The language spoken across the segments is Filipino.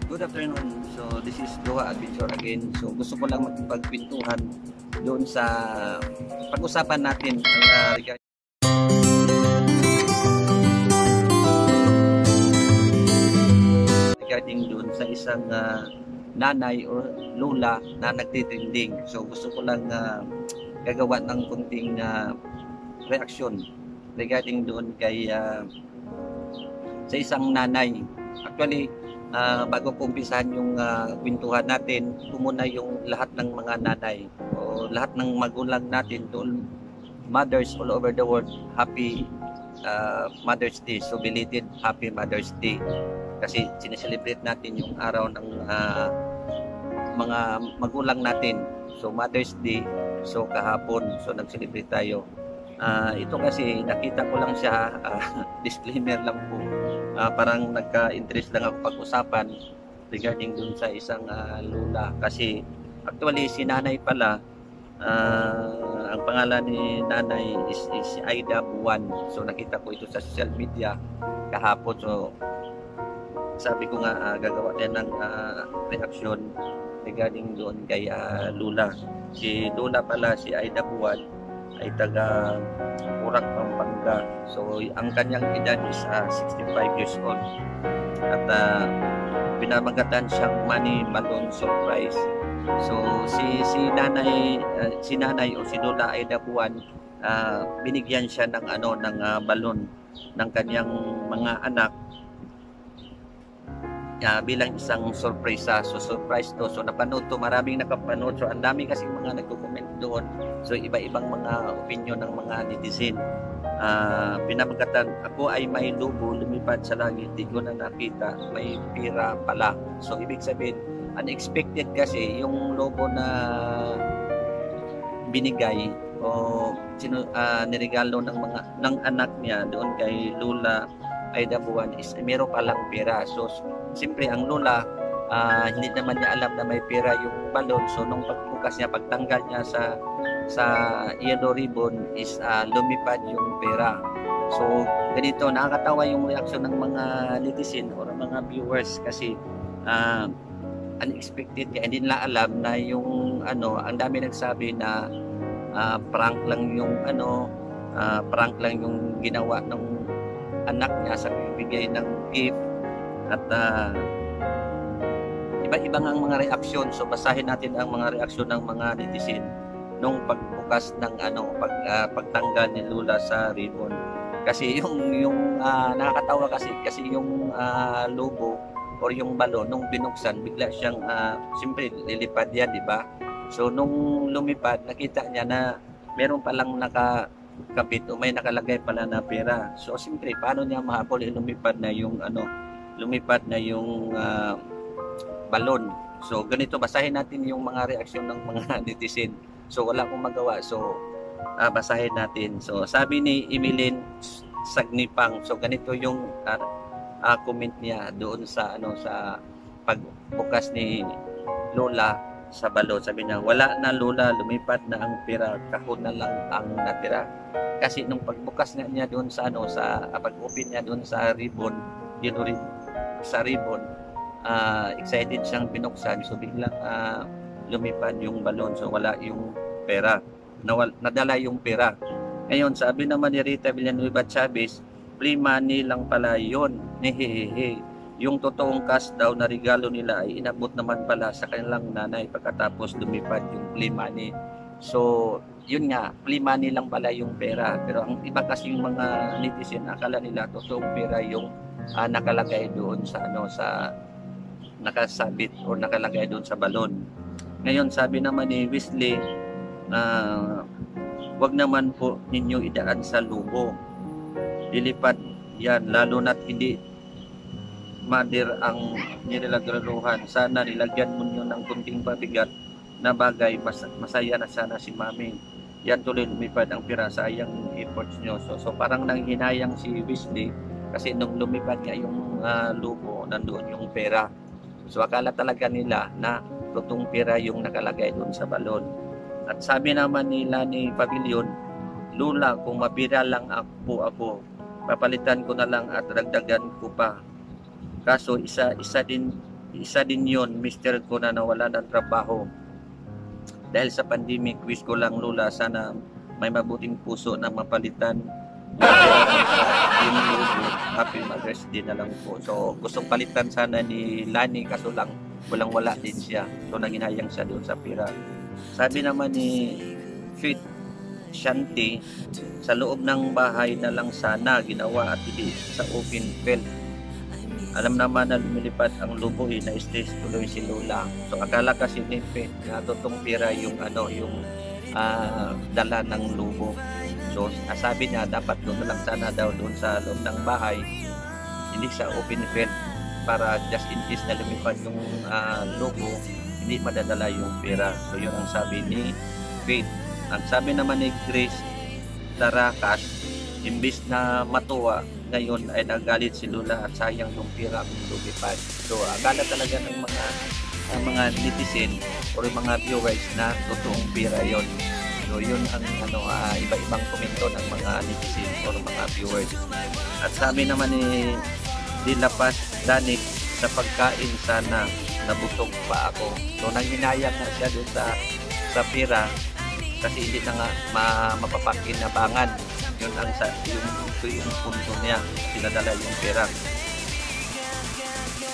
Good afternoon. So this is Doha Adventure again. So gusto ko lang magpagpintuhan doon sa pag-usapan natin regarding doon sa isang nanay o lola na nagtitrending. So gusto ko lang gagawa ng kunting reaksyon regarding doon kay sa isang nanay. Actually, bago ko umpisahan yung kwentuhan natin, ito muna yung lahat ng mga nanay o lahat ng magulang natin, to mothers all over the world, happy Mother's Day. So belated happy Mother's Day. Kasi sineselebrate natin yung araw ng mga magulang natin. So Mother's Day, so kahapon, so nag-celebrate tayo. Ito kasi nakita ko lang siya, disclaimer lang po, parang nagka-interest lang ako pag-usapan regarding dun sa isang lola. Kasi actually si nanay pala, ang pangalan ni nanay is Aida Buwan. So nakita ko ito sa social media kahapon. So sabi ko nga gagawa din ng reaction regarding doon kay lola. Si lola pala, si Aida Buwan, ay taga Purak, Pampanga. So ang kanyang edad is 65 years old at pinamagatan siyang money balloon surprise. So si nanay o si lola Aida Buwan, binigyan siya ng balon ng kanyang mga anak bilang isang surprise. So surprise to. So napanood to, maraming nakapanood. So ang dami kasi mga nagko-comment doon. So iba-ibang mga opinion ng mga netizen. Pinamagatan, ako ay may lobo lumipad sa langit, di ko na nakita, may pira pala. So ibig sabihin, unexpected kasi yung lobo na binigay o niregalo ng anak niya doon kay lola Aida Buwan is meron palang pera. So siyempre ang lola, hindi naman niya alam na may pera yung balon. So nung pagbukas niya, pagtanggal niya sa yellow ribbon is lumipad yung pera. So ganito, nakakatawa yung reaction ng mga netizen or mga viewers kasi unexpected, kaya hindi nila alam na yung ang dami nagsabi na prank lang yung ginawa ng anak niya sa bibigay ng gift at iba-iba ang mga reaksyon. So basahin natin ang mga reaksyon ng mga netizen nung pagbukas ng pagtanggal ni Lola sa ribbon. Kasi yung nakakatawa kasi yung lobo or yung balon nung binuksan, bigla siyang siyempre lilipad yan, di ba? So nung lumipad, nakita niya na meron palang nakakabit o may nakalagay pala na pera. So siyempre, paano niya mahabol? Lumipad na yung balon. So ganito, basahin natin yung mga reaksyon ng mga netizen. So wala akong magawa. So basahin natin. So sabi ni Emilyn Sagnipang, so ganito yung comment niya doon sa sa pagbukas ni Lola sa balon. Sabi niya, wala na Lola, lumipad na ang pera, kahon na lang ang natira. Kasi nung pagbukas niya doon sa pag-open niya doon sa ribbon, sa ribbon, excited siyang binuksan. So biglang lumipad yung balon. So wala yung pera. Nadala yung pera. Ngayon, sabi naman ni Rita Villanueva Chavez, free money lang pala yun. Hehehe. Yung totoong cash daw na regalo nila ay inabot naman pala sa kanilang nanay pagkatapos lumipad yung free money. So, yun nga, free money lang pala yung pera. Pero ang iba kasi yung mga netizen, akala nila totoong pera yung nakalagay doon sa nakasabit o nakalagay doon sa balon. Ngayon, sabi naman ni Wesley, wag naman po ninyo idaan sa lubo. Lilipad yan, lalo na't hindi mother ang nilagraluhan. Sana nilagyan mo nyo ng kunting pabigat na bagay. Masaya na sana si mami. Yan tuloy lumipad ang pira. Sayang efforts nyo. So parang nanghinayang si Wesley kasi nung lumipad nga yung lubo, nandoon yung pera. So akala talaga nila na totoong pera yung nakalagay doon sa balon. At sabi naman nila ni Pavilion, Lola, kung mapira lang ako, papalitan ko na lang at dagdagan ko pa. Kaso isa din isa din yon, mister ko na nawala ng trabaho. Dahil sa pandemic, wish ko lang Lola, sana may mabuting puso na mapalitan yung logo. Happy Mother's Day na lang po. So gustong palitan sana ni Lani, kaso lang walang-wala din siya. So naghinayang siya doon sa pira. Sabi naman ni Fit Shanti, sa loob ng bahay na lang sana ginawa at hindi sa open field. Alam naman na lumilipad ang lubo, na-stress tuloy si Lola. So akala kasi ni Fit na totoong pira yung dala ng lubo. So sabi niya dapat doon na lang sana daw doon sa loob ng bahay, hindi sa open field, para just in case na lumipad yung logo, hindi madadala yung pera. So yun ang sabi ni Faith. Ang sabi naman ni Grace Tarakas, imbis na matuwa, ngayon ay nagalit si Lola at sayang yung pera ang lumipad. So akala talaga ng mga netizen o mga viewers na totoong pera yon. So yun ang iba-ibang komento ng mga netizen o mga viewers. At sabi naman ni Dilapas Danik, sa pagkain sana nabusog pa ako. So nanghinayang na siya doon sa pira kasi hindi na nga mapapakinabangan. Yun ang yung punto niya, sinadala yung pera.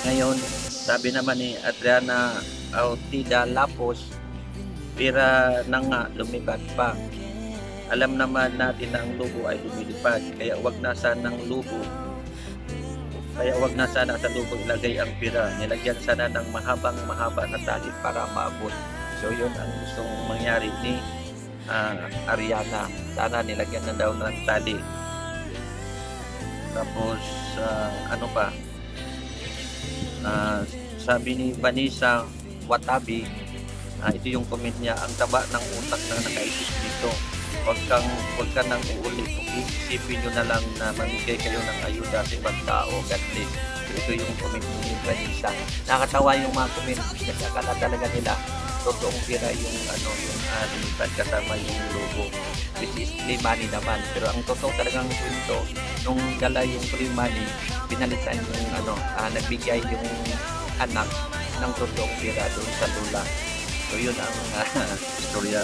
Ngayon, sabi naman ni Adriana Autida Lapos, pira na nga lumipad pa. Alam naman natin na ang lubo ay lumilipad, kaya wag na sanang lubo. Kaya wag na sana sa lubo ilagay ang pira. Nilagyan sana ng mahaba na tali para maabot. So yun ang gustong mangyari ni Ariana. Sana nilagyan na daw ng tali. Tapos ano pa? Sabi ni Vanessa Watabi, ito yung comment niya, ang taba ng utak na nakaisip dito. Huwag ka nang uulit. Isipin nyo na lang na mamigay kayo ng ayuda sa ibang tao. God bless. Ito yung comment ni Vanessa. Nakatawa yung mga comment kasi akala talaga nila totoong pira yung lumipad kasama yung logo, which is free money naman. Pero ang totoo talagang kwento, nung dala yung free money, pinalitan yung nagbigay yung anak ng totoong pira doon sa Lola. So yun ang istorya.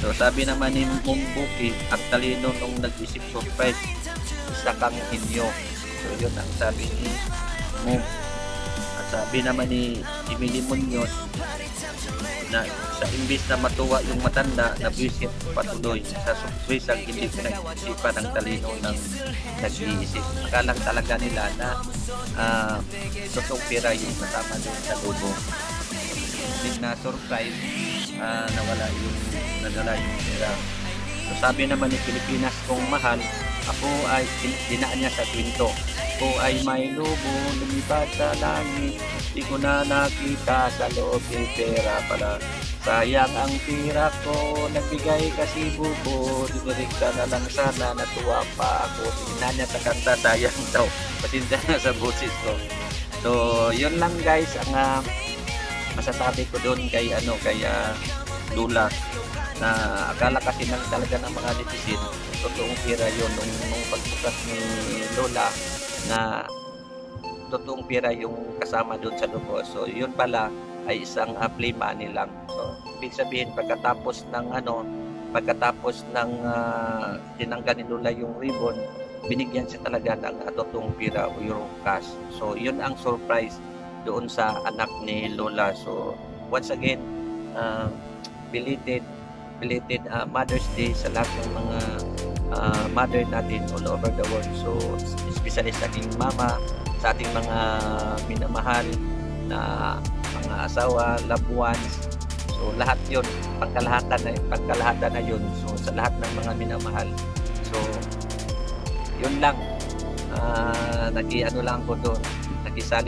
So sabi naman ni Mumbuki, ang talino nung nag-isip surprise, isa kang inyo. So yun ang sabi ni Mum. At sabi naman ni Emily Munoz, na sa imbis na matuwa yung matanda, nabisit patuloy sa surprise ang hindi pinag-isipan ng talino ng nag-iisip. Akalang talaga nila na totoong pera yung kasama doon sa logo. Na surprise, nadala yung pera. So sabi naman ni Pilipinas, kung mahal, ako ay dinaan niya sa kwento. Ako ay may lobo, lumipad sa langit, di ko na nakita sa loob ng pera pala. Sayang ang pira ko, nagbigay kasi bubo, dinirikta na lang sana, natuwa pa ako. Tingnan niya sa kanta, sayang daw. Pasensya na sa boses ko. So yun lang guys ang masasabi ko doon kay Lola, na akala kasi lang talaga ng mga netizen totoong pira yun nung pagbukas ni Lola na totoong pira yung kasama doon sa logo. So yun pala ay isang play money lang. So ibig sabihin pagkatapos ng tinanggal ni Lola yung ribbon, binigyan siya talaga ng totoong pira o euro cash. So yun ang surprise doon sa anak ni Lola. So once again, belated Mother's Day sa lahat ng mga mother natin all over the world. So especially sa ating mama, sa ating mga minamahal na mga asawa, loved ones. So lahat yun, pagkalahatan na yun. So sa lahat ng mga minamahal. So yun lang, nakisali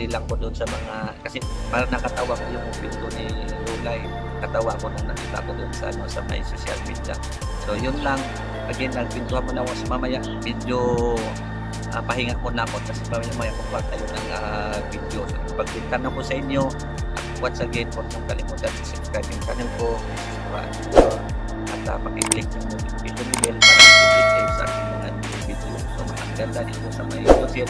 lang ko doon sa mga, kasi parang nakatawa ko yung pinto ni Lola, katawa ko nung nakita ko doon sa may social media. So yun lang, again, nagpintuhan mo na ako sa mamaya video, pahinga mo na ako kasi mamaya kung tayo ng video. So pagpintan ako sa inyo, once again, huwag mong kalimutan subscribe yung channel ko at pakiclick yung notification bell para update kayo sa aking mga video. So ang ganda dito sa may social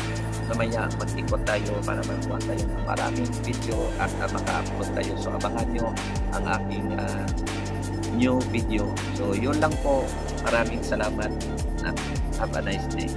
mamaya mag-ikot tayo para magawa tayo ng maraming video at maka-upload tayo. So abangan nyo ang aking new video. So yun lang po. Maraming salamat. Have a nice day.